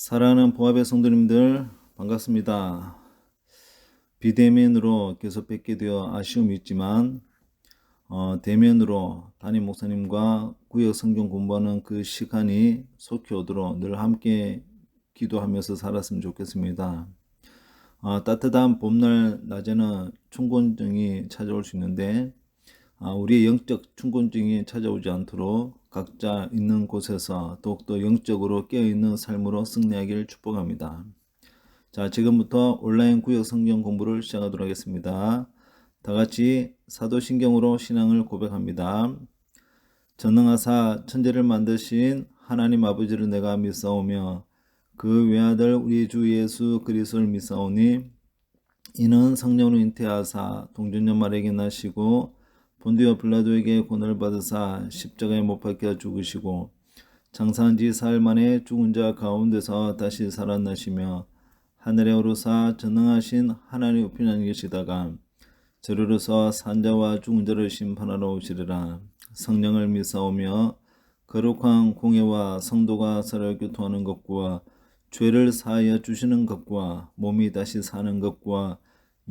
사랑하는 보아배 성도님들 반갑습니다. 비대면으로 계속 뵙게 되어 아쉬움이 있지만 대면으로 담임 목사님과 구역 성경 공부하는 그 시간이 속히 오도록 늘 함께 기도하면서 살았으면 좋겠습니다. 따뜻한 봄날 낮에는 춘곤증이 찾아올 수 있는데 우리의 영적 춘곤증이 찾아오지 않도록 각자 있는 곳에서 더욱더 영적으로 깨어있는 삶으로 승리하기를 축복합니다. 자, 지금부터 온라인 구역 성경 공부를 시작하도록 하겠습니다. 다 같이 사도신경으로 신앙을 고백합니다. 전능하사 천지를 만드신 하나님 아버지를 내가 믿사오며 그 외아들 우리 주 예수 그리스도를 믿사오니 이는 성령으로 잉태하사 동정녀 마리아에게 나시고 본디오 빌라도에게 고난을 받으사 십자가에 못 박혀 죽으시고 장사한 지 사흘 만에 죽은 자 가운데서 다시 살아나시며 하늘에 오르사 전능하신 하나님 우편에 앉아 계시다가 저리로서 산자와 죽은 자를 심판하러 오시리라. 성령을 믿사오며 거룩한 공예와 성도가 서로 교통하는 것과 죄를 사하여 주시는 것과 몸이 다시 사는 것과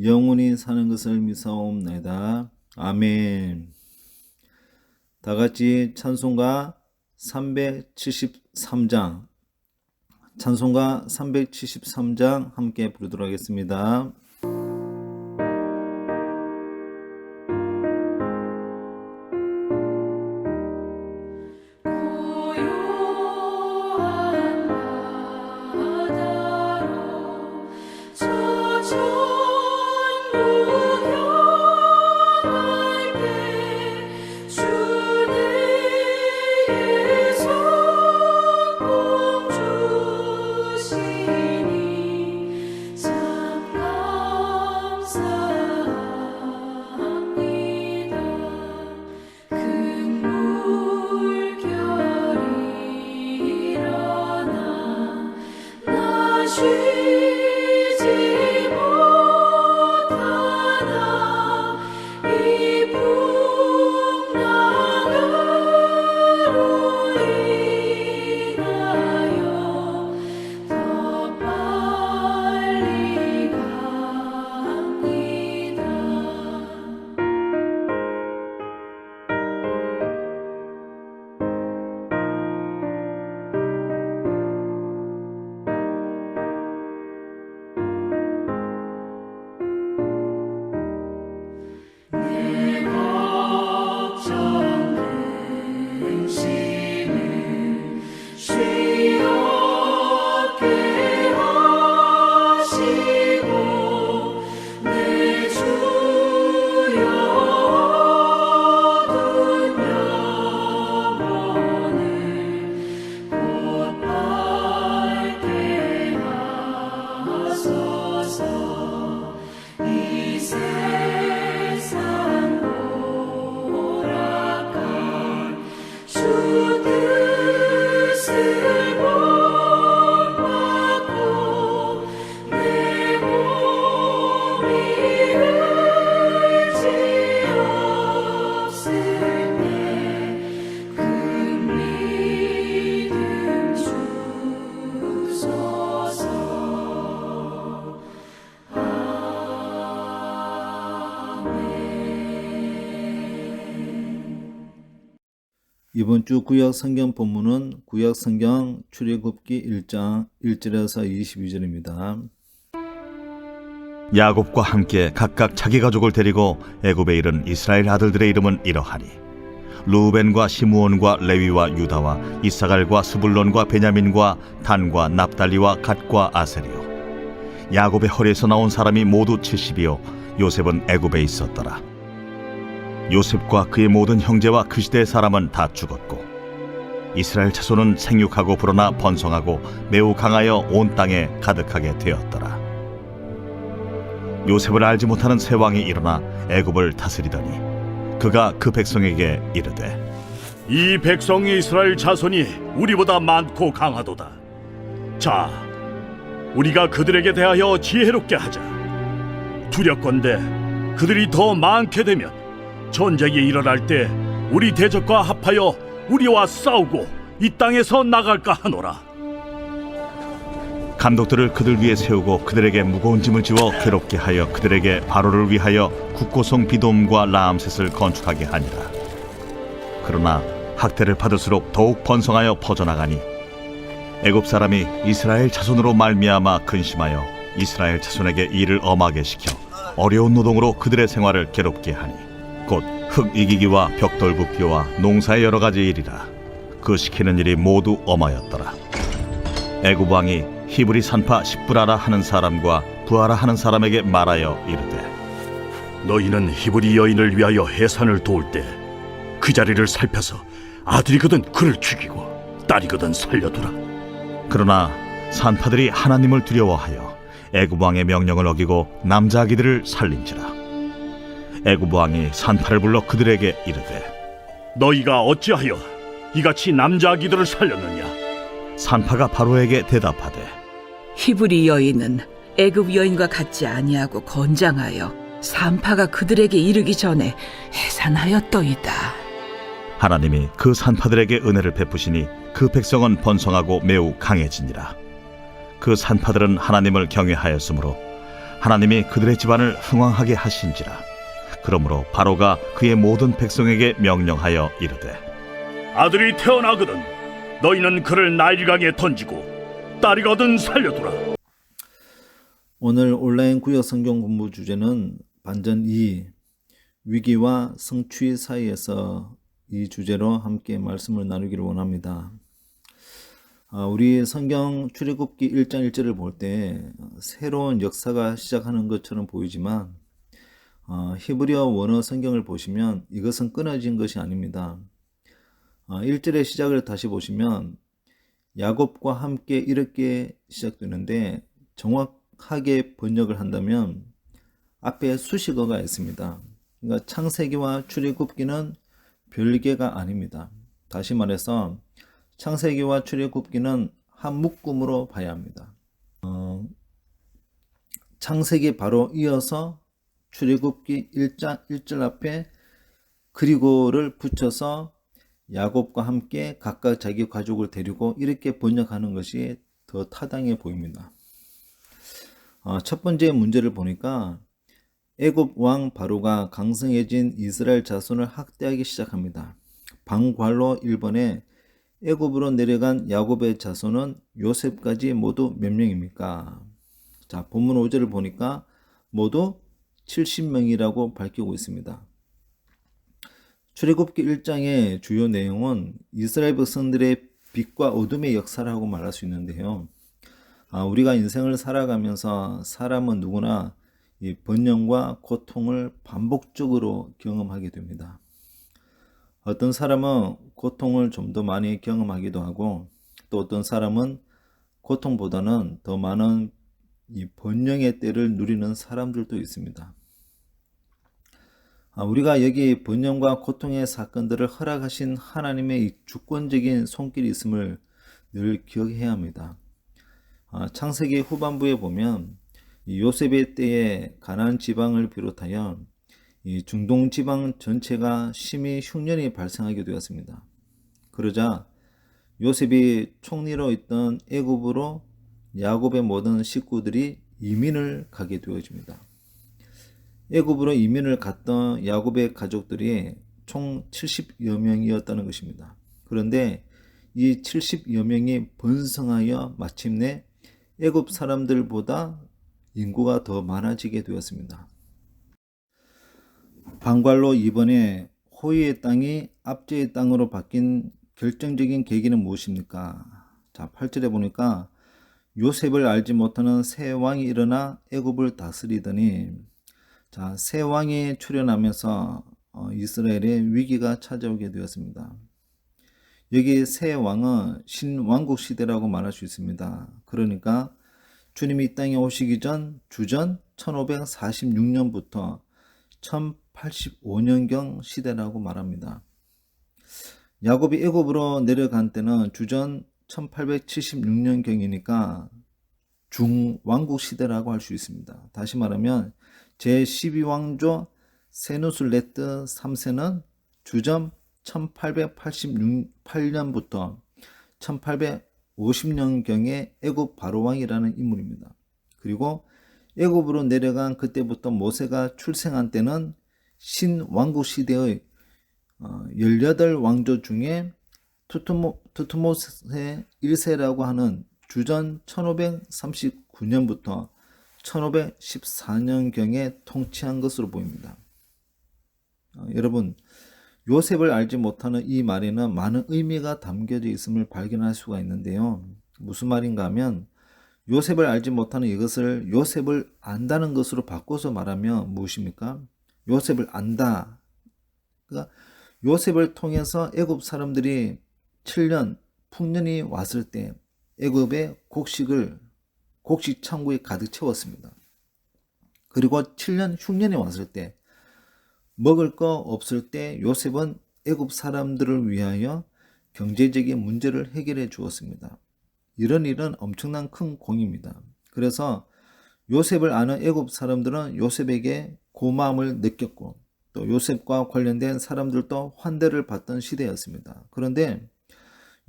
영원히 사는 것을 믿사옵나이다. 아멘. 다 같이 찬송가 373장 함께 부르도록 하겠습니다. 이번 주 구약 성경 본문은 구약 성경 출애굽기 1장 1절에서 22절입니다. 야곱과 함께 각각 자기 가족을 데리고 애굽에 이른 이스라엘 아들들의 이름은 이러하니 루벤과 시므온과 레위와 유다와 이사갈과 스불론과 베냐민과 단과 납달리와 갓과 아셀이요. 야곱의 허리에서 나온 사람이 모두 70이요 요셉은 애굽에 있었더라. 요셉과 그의 모든 형제와 그 시대의 사람은 다 죽었고 이스라엘 자손은 생육하고 불어나 번성하고 매우 강하여 온 땅에 가득하게 되었더라. 요셉을 알지 못하는 새 왕이 일어나 애굽을 다스리더니 그가 그 백성에게 이르되 이 백성이 이스라엘 자손이 우리보다 많고 강하도다. 자, 우리가 그들에게 대하여 지혜롭게 하자. 두렵건대 그들이 더 많게 되면 전쟁이 일어날 때 우리 대적과 합하여 우리와 싸우고 이 땅에서 나갈까 하노라. 감독들을 그들 위에 세우고 그들에게 무거운 짐을 지워 괴롭게 하여 그들에게 바로를 위하여 국고성 비돔과 라암셋을 건축하게 하니라. 그러나 학대를 받을수록 더욱 번성하여 퍼져나가니 애굽 사람이 이스라엘 자손으로 말미암아 근심하여 이스라엘 자손에게 일을 엄하게 시켜 어려운 노동으로 그들의 생활을 괴롭게 하니 곧 흙 이기기와 벽돌 굽기와 농사의 여러 가지 일이라. 그 시키는 일이 모두 엄하였더라. 애굽 왕이 히브리 산파 십부라라 하는 사람과 부하라 하는 사람에게 말하여 이르되 너희는 히브리 여인을 위하여 해산을 도울 때 그 자리를 살펴서 아들이거든 그를 죽이고 딸이거든 살려두라. 그러나 산파들이 하나님을 두려워하여 애굽 왕의 명령을 어기고 남자 아기들을 살린지라. 애굽 왕이 산파를 불러 그들에게 이르되 너희가 어찌하여 이같이 남자 아기들을 살렸느냐? 산파가 바로에게 대답하되 히브리 여인은 애굽 여인과 같지 아니하고 건장하여 산파가 그들에게 이르기 전에 해산하였더이다. 하나님이 그 산파들에게 은혜를 베푸시니 그 백성은 번성하고 매우 강해지니라. 그 산파들은 하나님을 경외하였으므로 하나님이 그들의 집안을 흥왕하게 하신지라. 그러므로 바로가 그의 모든 백성에게 명령하여 이르되 아들이 태어나거든 너희는 그를 나일강에 던지고 딸이거든 살려두라. 오늘 온라인 구약 성경 공부 주제는 반전 2, 위기와 성취 사이에서 이 주제로 함께 말씀을 나누기를 원합니다. 우리 성경 출애굽기 1장 1절을 볼 때 새로운 역사가 시작하는 것처럼 보이지만 히브리어 원어 성경을 보시면 이것은 끊어진 것이 아닙니다. 1절의 시작을 다시 보시면 야곱과 함께 이렇게 시작되는데 정확하게 번역을 한다면 앞에 수식어가 있습니다. 그러니까 창세기와 출애굽기는 별개가 아닙니다. 다시 말해서 창세기와 출애굽기는 한 묶음으로 봐야 합니다. 창세기 바로 이어서 출애굽기 1절 앞에 그리고를 붙여서 야곱과 함께 각각 자기 가족을 데리고 이렇게 번역하는 것이 더 타당해 보입니다. 첫 번째 문제를 보니까 애굽 왕 바로가 강성해진 이스라엘 자손을 학대하기 시작합니다. 방괄로 1번에 애굽으로 내려간 야곱의 자손은 요셉까지 모두 몇 명입니까? 자, 본문 5절을 보니까 모두 70명이라고 밝히고 있습니다. 출애굽기 1장의 주요 내용은 이스라엘 백성들의 빛과 어둠의 역사라고 말할 수 있는데요. 우리가 인생을 살아가면서 사람은 누구나 이 번영과 고통을 반복적으로 경험하게 됩니다. 어떤 사람은 고통을 좀 더 많이 경험하기도 하고 또 어떤 사람은 고통보다는 더 많은 이 번영의 때를 누리는 사람들도 있습니다. 우리가 여기 번영과 고통의 사건들을 허락하신 하나님의 이 주권적인 손길이 있음을 늘 기억해야 합니다. 창세기 후반부에 보면 이 요셉의 때에 가나안 지방을 비롯하여 이 중동 지방 전체가 심히 흉년이 발생하게 되었습니다. 그러자 요셉이 총리로 있던 애굽으로 야곱의 모든 식구들이 이민을 가게 되어집니다. 애굽으로 이민을 갔던 야곱의 가족들이 총 70여 명이었다는 것입니다. 그런데 이 70여 명이 번성하여 마침내 애굽 사람들보다 인구가 더 많아지게 되었습니다. 방괄로 2번에 호위의 땅이 압제의 땅으로 바뀐 결정적인 계기는 무엇입니까? 자, 8절에 보니까 요셉을 알지 못하는 새 왕이 일어나 애굽을 다스리더니 자, 새 왕이 출현하면서 이스라엘에 위기가 찾아오게 되었습니다. 여기 새 왕은 신왕국 시대라고 말할 수 있습니다. 그러니까 주님이 이 땅에 오시기 전 주전 1546년부터 1085년경 시대라고 말합니다. 야곱이 애굽으로 내려간 때는 주전 1876년경이니까 중왕국 시대라고 할 수 있습니다. 다시 말하면 제12왕조 세누슬레트 3세는 주전 1888년부터 50년경의 애굽 바로왕이라는 인물입니다. 그리고 애굽으로 내려간 그때부터 모세가 출생한 때는 신왕국 시대의 18왕조 중에 투트모세 1세라고 하는 주전 1539년부터 1514년경에 통치한 것으로 보입니다. 여러분, 요셉을 알지 못하는 이 말에는 많은 의미가 담겨져 있음을 발견할 수가 있는데요. 무슨 말인가 하면 요셉을 알지 못하는 이것을 요셉을 안다는 것으로 바꿔서 말하면 무엇입니까? 요셉을 안다. 그러니까 요셉을 통해서 애굽 사람들이 7년 풍년이 왔을 때 애굽의 곡식 창고에 가득 채웠습니다. 그리고 7년 흉년이 왔을 때 먹을 거 없을 때 요셉은 애굽 사람들을 위하여 경제적인 문제를 해결해 주었습니다. 이런 일은 엄청난 큰 공입니다. 그래서 요셉을 아는 애굽 사람들은 요셉에게 고마움을 느꼈고 또 요셉과 관련된 사람들도 환대를 받던 시대였습니다. 그런데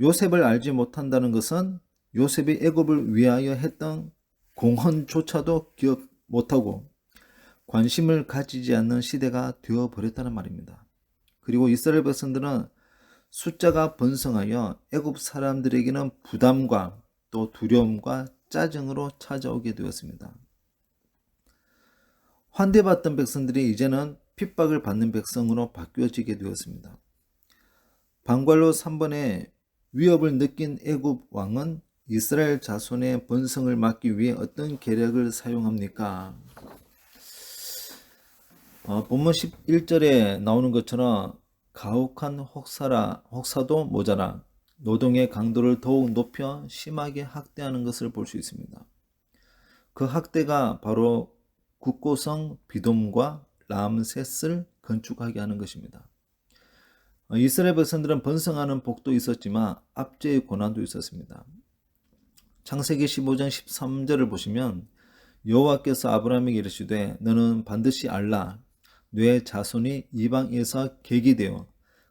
요셉을 알지 못한다는 것은 요셉이 애굽을 위하여 했던 공헌조차도 기억 못하고 관심을 가지지 않는 시대가 되어버렸다는 말입니다. 그리고 이스라엘 백성들은 숫자가 번성하여 애굽 사람들에게는 부담과 또 두려움과 짜증으로 찾아오게 되었습니다. 환대받던 백성들이 이제는 핍박을 받는 백성으로 바뀌어지게 되었습니다. 방관로 3번에 위협을 느낀 애굽 왕은 이스라엘 자손의 번성을 막기 위해 어떤 계략을 사용합니까? 본문 11절에 나오는 것처럼 가혹한 혹사도 모자라 노동의 강도를 더욱 높여 심하게 학대하는 것을 볼 수 있습니다. 그 학대가 바로 국고성 비돔과 람셋을 건축하게 하는 것입니다. 이스라엘 백성들은 번성하는 복도 있었지만 압제의 고난도 있었습니다. 창세기 15장 13절을 보시면 여호와께서 아브라함에게 이르시되 너는 반드시 알라 네 자손이 이방에서 객이 되어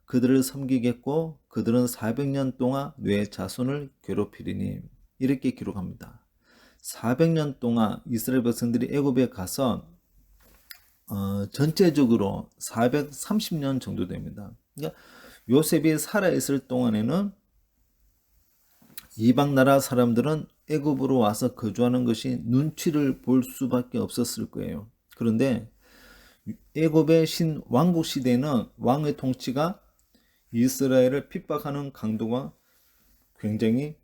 그들을 섬기겠고 그들은 400년 동안 네 자손을 괴롭히리니 이렇게 기록합니다. 400년 동안 이스라엘 백성들이 애굽에 가서 전체적으로 430년 정도 됩니다. 그러니까 요셉이 살아있을 동안에는 이방 나라 사람들은 애굽으로 와서 거주하는 것이 눈치를 볼 수밖에 없었을 거예요. 그런데 애굽의 신왕국 시대에는 왕의 통치가 이스라엘을 핍박하는 강도가 굉장히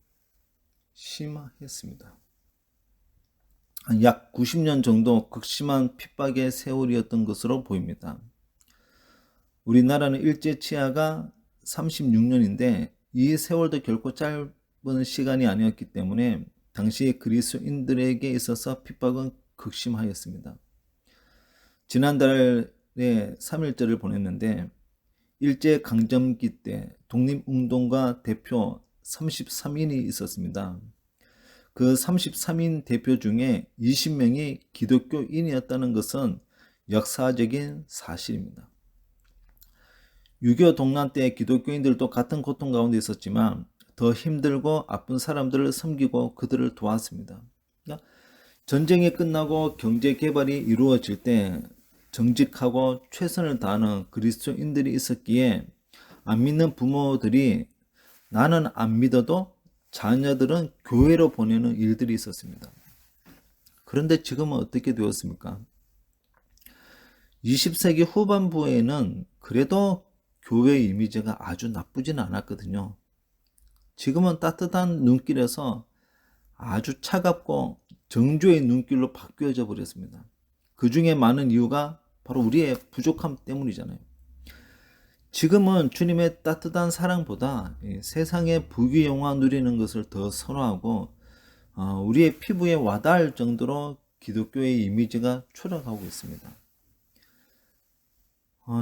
심했습니다. 약 90년 정도 극심한 핍박의 세월이었던 것으로 보입니다. 우리나라는 일제 치하가 36년인데 이 세월도 결코 짧은 시간이 아니었기 때문에 당시 그리스도인들에게 있어서 핍박은 극심하였습니다. 지난달에 3일절을 보냈는데 일제강점기 때 독립운동가 대표 33인이 있었습니다. 그 33인 대표 중에 20명이 기독교인이었다는 것은 역사적인 사실입니다. 6.25 동란 때 기독교인들도 같은 고통 가운데 있었지만 더 힘들고 아픈 사람들을 섬기고 그들을 도왔습니다. 전쟁이 끝나고 경제 개발이 이루어질 때 정직하고 최선을 다하는 그리스도인들이 있었기에 안 믿는 부모들이 나는 안 믿어도 자녀들은 교회로 보내는 일들이 있었습니다. 그런데 지금은 어떻게 되었습니까? 20세기 후반부에는 그래도 교회 이미지가 아주 나쁘지는 않았거든요. 지금은 따뜻한 눈길에서 아주 차갑고 정죄의 눈길로 바뀌어져 버렸습니다. 그 중에 많은 이유가 바로 우리의 부족함 때문이잖아요. 지금은 주님의 따뜻한 사랑보다 세상의 부귀영화 누리는 것을 더 선호하고 우리의 피부에 와닿을 정도로 기독교의 이미지가 추락하고 있습니다.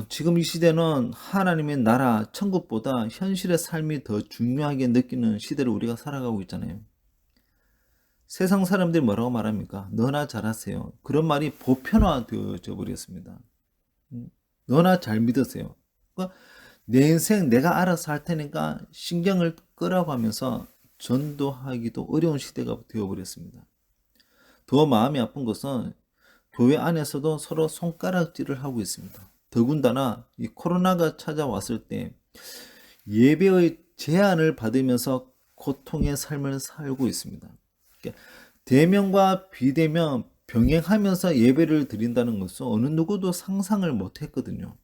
지금 이 시대는 하나님의 나라, 천국보다 현실의 삶이 더 중요하게 느끼는 시대를 우리가 살아가고 있잖아요. 세상 사람들이 뭐라고 말합니까? 너나 잘하세요. 그런 말이 보편화되어져 버렸습니다. 너나 잘 믿으세요. 그러니까 내 인생 내가 알아서 할 테니까 신경을 끄라고 하면서 전도하기도 어려운 시대가 되어버렸습니다. 더 마음이 아픈 것은 교회 안에서도 서로 손가락질을 하고 있습니다. 더군다나 이 코로나가 찾아왔을 때 예배의 제한을 받으면서 고통의 삶을 살고 있습니다. 대면과 비대면 병행하면서 예배를 드린다는 것은 어느 누구도 상상을 못했거든요.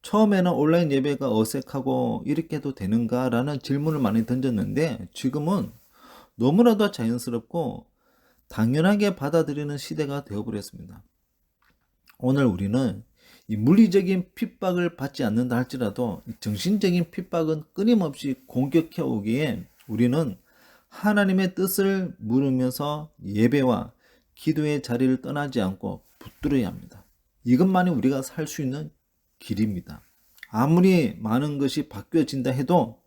처음에는 온라인 예배가 어색하고 이렇게 해도 되는가라는 질문을 많이 던졌는데 지금은 너무나도 자연스럽고 당연하게 받아들이는 시대가 되어버렸습니다. 오늘 우리는 이 물리적인 핍박을 받지 않는다 할지라도 정신적인 핍박은 끊임없이 공격해 오기에 우리는 하나님의 뜻을 물으면서 예배와 기도의 자리를 떠나지 않고 붙들어야 합니다. 이것만이 우리가 살 수 있는 길입니다. 아무리 많은 것이 바뀌어진다 해도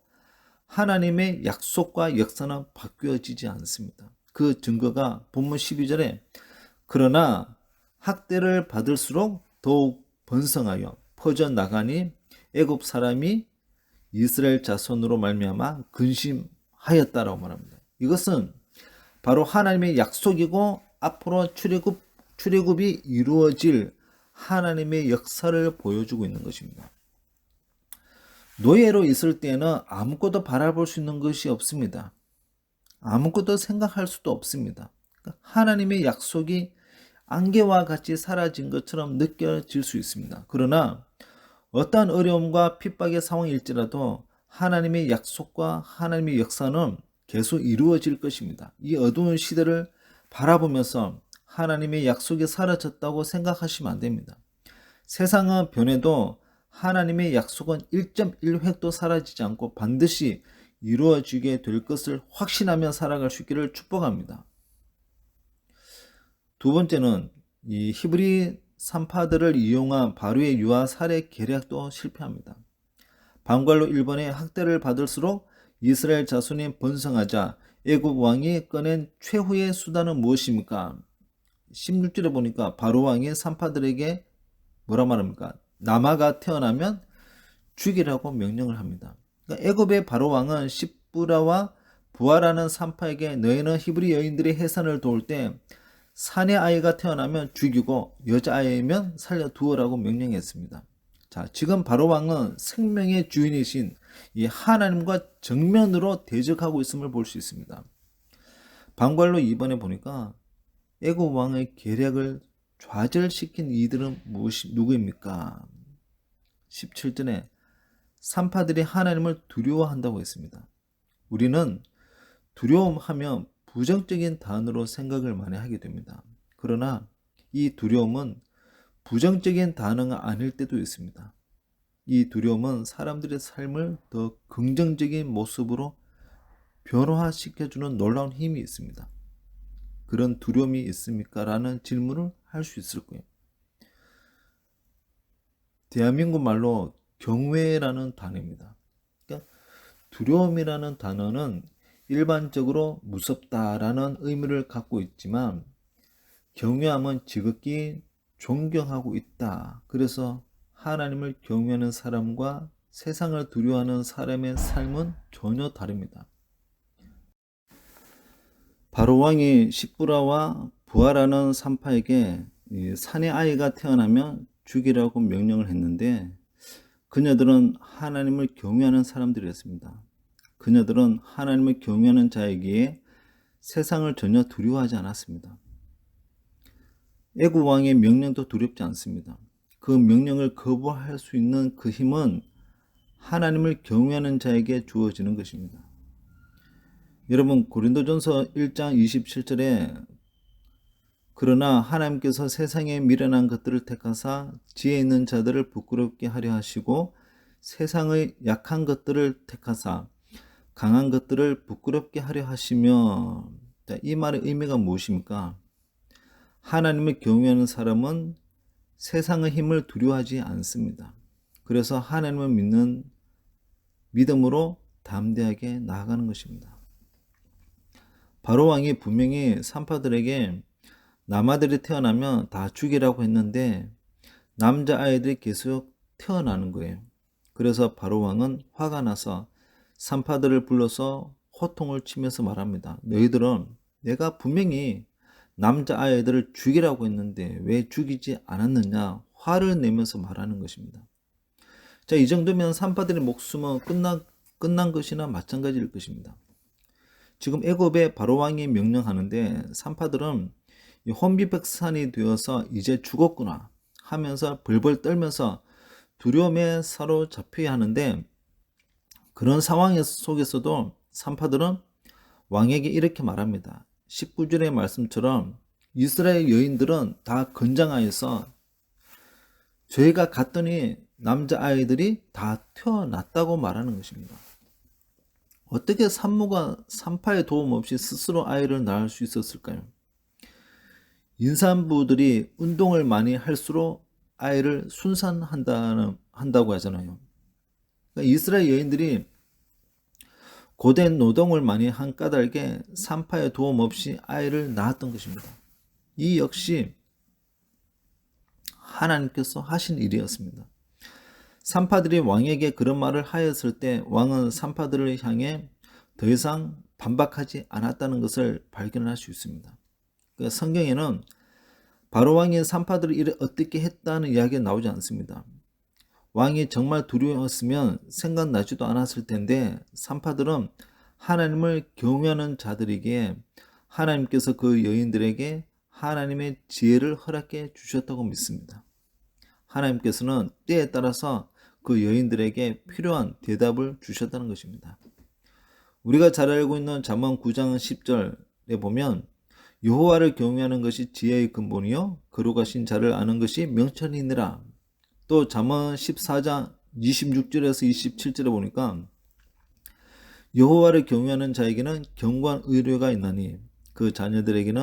하나님의 약속과 역사는 바뀌어지지 않습니다. 그 증거가 본문 12절에 그러나 학대를 받을수록 더욱 번성하여 퍼져나가니 애굽 사람이 이스라엘 자손으로 말미암아 근심하였다라고 말합니다. 이것은 바로 하나님의 약속이고 앞으로 출애굽이 이루어질 하나님의 역사를 보여주고 있는 것입니다. 노예로 있을 때는 아무것도 바라볼 수 있는 것이 없습니다. 아무것도 생각할 수도 없습니다. 하나님의 약속이 안개와 같이 사라진 것처럼 느껴질 수 있습니다. 그러나 어떠한 어려움과 핍박의 상황일지라도 하나님의 약속과 하나님의 역사는 계속 이루어질 것입니다. 이 어두운 시대를 바라보면서 하나님의 약속이 사라졌다고 생각하시면 안 됩니다. 세상은 변해도 하나님의 약속은 1.1획도 사라지지 않고 반드시 이루어지게 될 것을 확신하며 살아갈 수 있기를 축복합니다. 두 번째는 이 히브리 산파들을 이용한 바로의 유아 살해 계략도 실패합니다. 방관로 1번에 학대를 받을수록 이스라엘 자손이 번성하자 애굽 왕이 꺼낸 최후의 수단은 무엇입니까? 16절에 보니까 바로 왕이 산파들에게 뭐라 말합니까? 남아가 태어나면 죽이라고 명령을 합니다. 그러니까 애굽의 바로 왕은 십부라와 부하라는 산파에게 너희는 히브리 여인들의 해산을 도울 때 사내 아이가 태어나면 죽이고 여자아이면 살려두어라고 명령했습니다. 자, 지금 바로 왕은 생명의 주인이신 이 하나님과 정면으로 대적하고 있음을 볼 수 있습니다. 방관로 2번에 보니까 애굽 왕의 계략을 좌절시킨 이들은 누구입니까? 17절에 산파들이 하나님을 두려워한다고 했습니다. 우리는 두려움하면 부정적인 단어로 생각을 많이 하게 됩니다. 그러나 이 두려움은 부정적인 단어가 아닐 때도 있습니다. 이 두려움은 사람들의 삶을 더 긍정적인 모습으로 변화시켜주는 놀라운 힘이 있습니다. 그런 두려움이 있습니까? 라는 질문을 할 수 있을 거예요. 대한민국 말로 경외라는 단어입니다. 그러니까 두려움이라는 단어는 일반적으로 무섭다라는 의미를 갖고 있지만 경외함은 지극히 존경하고 있다. 그래서 하나님을 경외하는 사람과 세상을 두려워하는 사람의 삶은 전혀 다릅니다. 바로 왕이 십부라와 부하라는 산파에게 사내 아이가 태어나면 죽이라고 명령을 했는데 그녀들은 하나님을 경외하는 사람들이었습니다. 그녀들은 하나님을 경외하는 자이기에 세상을 전혀 두려워하지 않았습니다. 애굽 왕의 명령도 두렵지 않습니다. 그 명령을 거부할 수 있는 그 힘은 하나님을 경외하는 자에게 주어지는 것입니다. 여러분 고린도전서 1장 27절에 그러나 하나님께서 세상에 미련한 것들을 택하사 지혜 있는 자들을 부끄럽게 하려 하시고 세상의 약한 것들을 택하사 강한 것들을 부끄럽게 하려 하시며 이 말의 의미가 무엇입니까? 하나님을 경외하는 사람은 세상의 힘을 두려워하지 않습니다. 그래서 하나님을 믿는 믿음으로 담대하게 나아가는 것입니다. 바로 왕이 분명히 산파들에게 남아들이 태어나면 다 죽이라고 했는데 남자아이들이 계속 태어나는 거예요. 그래서 바로 왕은 화가 나서 산파들을 불러서 호통을 치면서 말합니다. 너희들은 내가 분명히 남자아이들을 죽이라고 했는데 왜 죽이지 않았느냐 화를 내면서 말하는 것입니다. 자, 이 정도면 산파들의 목숨은 끝난 것이나 마찬가지일 것입니다. 지금 애굽의 바로 왕이 명령하는데 산파들은 혼비백산이 되어서 이제 죽었구나 하면서 벌벌 떨면서 두려움에 사로잡혀야 하는데, 그런 상황 속에서도 산파들은 왕에게 이렇게 말합니다. 19절의 말씀처럼 이스라엘 여인들은 다 건장하여서 저희가 갔더니 남자아이들이 다 태어났다고 말하는 것입니다. 어떻게 산모가 산파의 도움 없이 스스로 아이를 낳을 수 있었을까요? 임산부들이 운동을 많이 할수록 아이를 순산한다고 하잖아요. 그러니까 이스라엘 여인들이 고된 노동을 많이 한 까닭에 산파의 도움 없이 아이를 낳았던 것입니다. 이 역시 하나님께서 하신 일이었습니다. 산파들이 왕에게 그런 말을 하였을 때 왕은 산파들을 향해 더 이상 반박하지 않았다는 것을 발견할 수 있습니다. 그러니까 성경에는 바로 왕이 산파들을 이를 어떻게 했다는 이야기가 나오지 않습니다. 왕이 정말 두려웠으면 생각나지도 않았을 텐데 산파들은 하나님을 경외하는 자들이기에 하나님께서 그 여인들에게 하나님의 지혜를 허락해 주셨다고 믿습니다. 하나님께서는 때에 따라서 그 여인들에게 필요한 대답을 주셨다는 것입니다. 우리가 잘 알고 있는 잠언 9장 10절에 보면 여호와를 경외하는 것이 지혜의 근본이요 거룩하신 자를 아는 것이 명철이니라. 또 잠언 14장 26절에서 27절에 보니까 여호와를 경외하는 자에게는 경고한 의뢰가 있나니 그 자녀들에게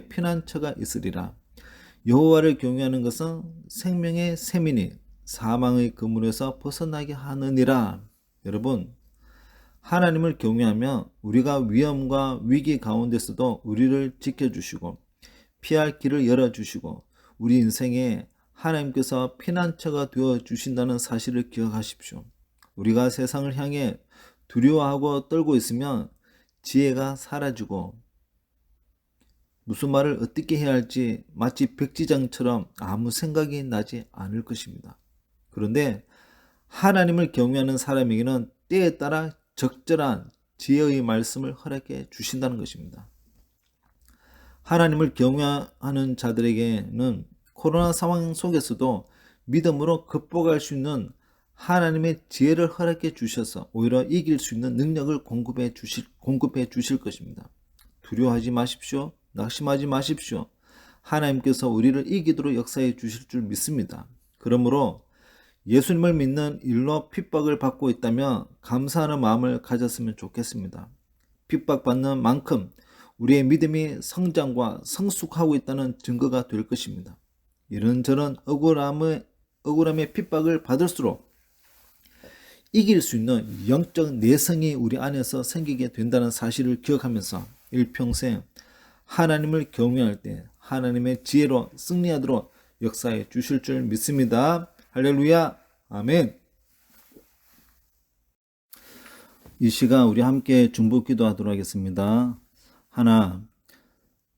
피난처가 있으리라. 여호와를 경외하는 것은 생명의 셈이니 사망의 그물에서 벗어나게 하느니라. 여러분, 하나님을 경외하며 우리가 위험과 위기 가운데서도 우리를 지켜주시고 피할 길을 열어주시고 우리 인생에 하나님께서 피난처가 되어주신다는 사실을 기억하십시오. 우리가 세상을 향해 두려워하고 떨고 있으면 지혜가 사라지고 무슨 말을 어떻게 해야 할지 마치 백지장처럼 아무 생각이 나지 않을 것입니다. 그런데 하나님을 경외하는 사람에게는 때에 따라 적절한 지혜의 말씀을 허락해 주신다는 것입니다. 하나님을 경외하는 자들에게는 코로나 상황 속에서도 믿음으로 극복할 수 있는 하나님의 지혜를 허락해 주셔서 오히려 이길 수 있는 능력을 공급해 주실 것입니다. 두려워하지 마십시오. 낙심하지 마십시오. 하나님께서 우리를 이기도록 역사해 주실 줄 믿습니다. 그러므로 예수님을 믿는 일로 핍박을 받고 있다면 감사하는 마음을 가졌으면 좋겠습니다. 핍박받는 만큼 우리의 믿음이 성장과 성숙하고 있다는 증거가 될 것입니다. 이런저런 억울함의 핍박을 받을수록 이길 수 있는 영적 내성이 우리 안에서 생기게 된다는 사실을 기억하면서 일평생 하나님을 경외할 때 하나님의 지혜로 승리하도록 역사해 주실 줄 믿습니다. 할렐루야. 아멘. 이 시간 우리 함께 중보 기도하도록 하겠습니다. 하나,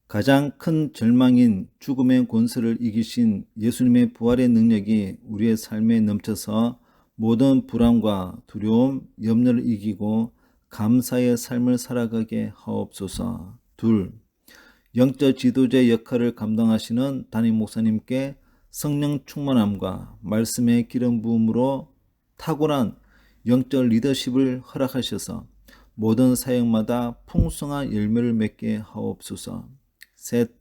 가장 큰 절망인 죽음의 권세를 이기신 예수님의 부활의 능력이 우리의 삶에 넘쳐서 모든 불안과 두려움, 염려를 이기고 감사의 삶을 살아가게 하옵소서. 둘, 영적 지도자의 역할을 감당하시는 담임 목사님께 성령 충만함과 말씀의 기름 부음으로 탁월한 영적 리더십을 허락하셔서 모든 사역마다 풍성한 열매를 맺게 하옵소서. 셋,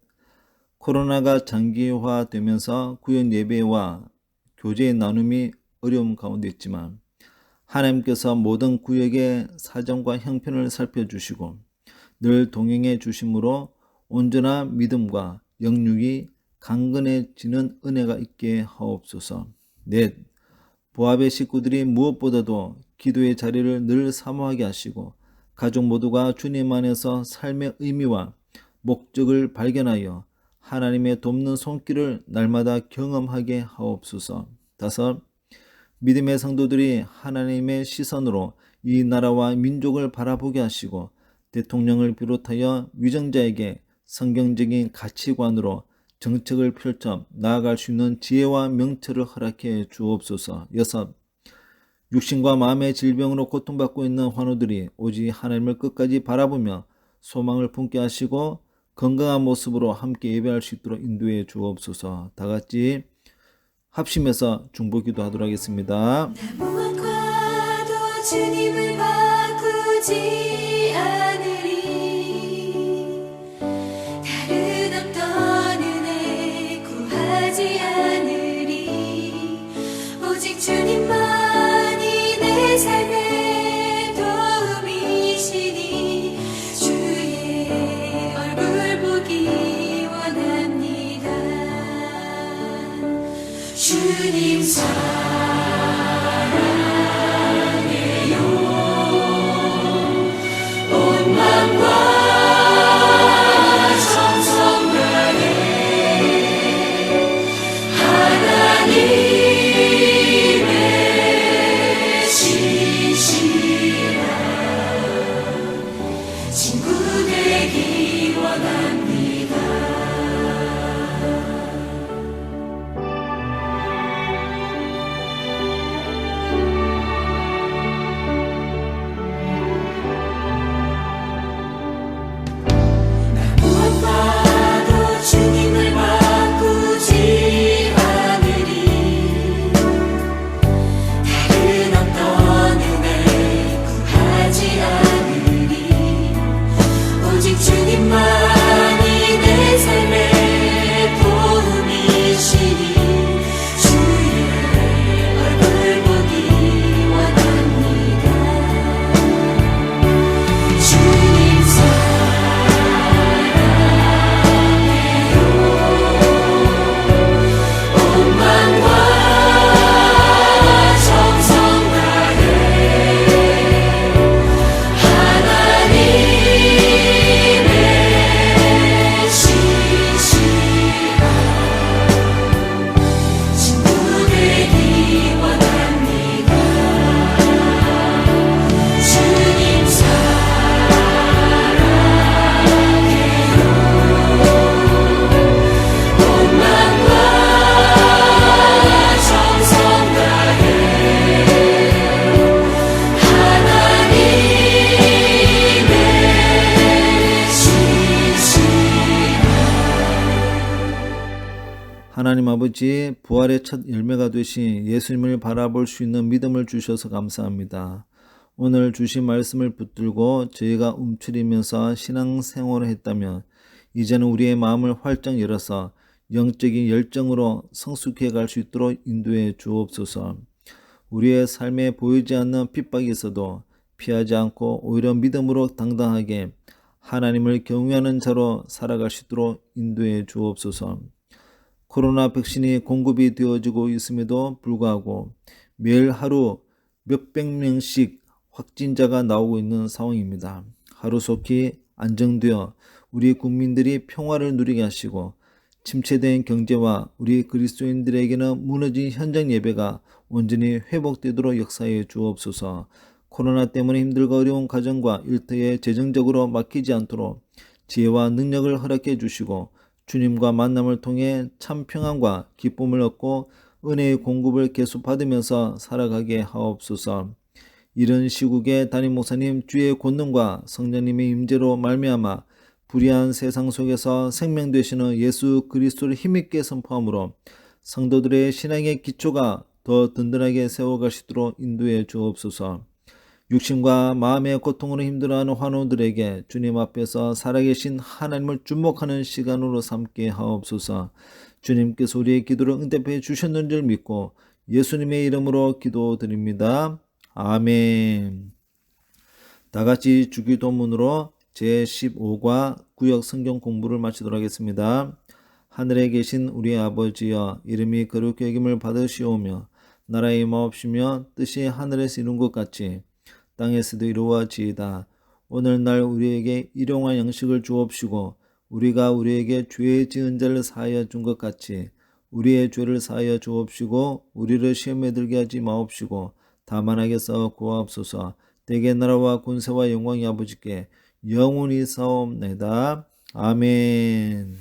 코로나가 장기화되면서 구역 예배와 교제의 나눔이 어려움 가운데 있지만 하나님께서 모든 구역의 사정과 형편을 살펴주시고 늘 동행해 주심으로 온전한 믿음과 영육이 강건해지는 은혜가 있게 하옵소서. 넷, 부합의 식구들이 무엇보다도 기도의 자리를 늘 사모하게 하시고 가족 모두가 주님 안에서 삶의 의미와 목적을 발견하여 하나님의 돕는 손길을 날마다 경험하게 하옵소서. 다섯, 믿음의 성도들이 하나님의 시선으로 이 나라와 민족을 바라보게 하시고 대통령을 비롯하여 위정자에게 성경적인 가치관으로 정책을 펼쳐 나아갈 수 있는 지혜와 명철을 허락해 주옵소서. 6. 육신과 마음의 질병으로 고통받고 있는 환우들이 오직 하나님을 끝까지 바라보며 소망을 품게 하시고 건강한 모습으로 함께 예배할 수 있도록 인도해 주옵소서. 다 같이 합심해서 중보 기도하도록 하겠습니다. 무엇과도 주님을 바꾸지 않으리. 다른 어떤 은혜 구하지 않으리. 오직 주님만이 내 삶의 도움이시니 주의 얼굴 보기 원합니다. 주님 사랑해요. 온 맘과 정성 다해 하나님의 신실한 친구 되기 원합니다. 무엇과도 주님을 바꾸지 않으리. 다른 어떤 은혜 구하지 않으리. 오직 주님만이 내 삶의 도움이시니 주의 얼굴 보기 원합니다. 주님 온 맘과 정성 다해 하나님의 신실한 친구 되기 원합니다. 주님 온 맘과 정성 다해 하나님의 신실한 하나님 아버지, 부활의 첫 열매가 되신 예수님을 바라볼 수 있는 믿음을 주셔서 감사합니다. 오늘 주신 말씀을 붙들고 저희가 움츠리면서 신앙생활을 했다면 이제는 우리의 마음을 활짝 열어서 영적인 열정으로 성숙해 갈 수 있도록 인도해 주옵소서. 우리의 삶에 보이지 않는 핍박이 있어도 피하지 않고 오히려 믿음으로 당당하게 하나님을 경외하는 자로 살아갈 수 있도록 인도해 주옵소서. 코로나 백신이 공급이 되어지고 있음에도 불구하고 매일 하루 몇백 명씩 확진자가 나오고 있는 상황입니다. 하루속히 안정되어 우리 국민들이 평화를 누리게 하시고 침체된 경제와 우리 그리스도인들에게는 무너진 현장 예배가 온전히 회복되도록 역사해 주옵소서. 코로나 때문에 힘들고 어려운 가정과 일터에 재정적으로 막히지 않도록 지혜와 능력을 허락해 주시고 주님과 만남을 통해 참 평안과 기쁨을 얻고 은혜의 공급을 계속 받으면서 살아가게 하옵소서. 이런 시국에 담임 목사님 주의 권능과 성령님의 임재로 말미암아 불의한 세상 속에서 생명 되시는 예수 그리스도를 힘있게 선포함으로 성도들의 신앙의 기초가 더 든든하게 세워갈 수 있도록 인도해 주옵소서. 육신과 마음의 고통으로 힘들어하는 환우들에게 주님 앞에서 살아계신 하나님을 주목하는 시간으로 삼게 하옵소서. 주님께서 우리의 기도를 응답해 주셨는 줄 믿고 예수님의 이름으로 기도드립니다. 아멘. 다같이 주기도문으로 제15과 구역 성경 공부를 마치도록 하겠습니다. 하늘에 계신 우리 아버지여, 이름이 거룩히 여김을 받으시오며 나라의 임하옵시며 뜻이 하늘에서 이룬 것 같이 땅에서도 이루어지이다. 오늘날 우리에게 일용할 양식을 주옵시고 우리가 우리에게 죄 지은 자를 사하여 준 것 같이 우리의 죄를 사하여 주옵시고 우리를 시험에 들게 하지 마옵시고 다만 악에서 구하옵소서. 대개 나라와 권세와 영광이 아버지께 영원히 사옵나이다. 아멘.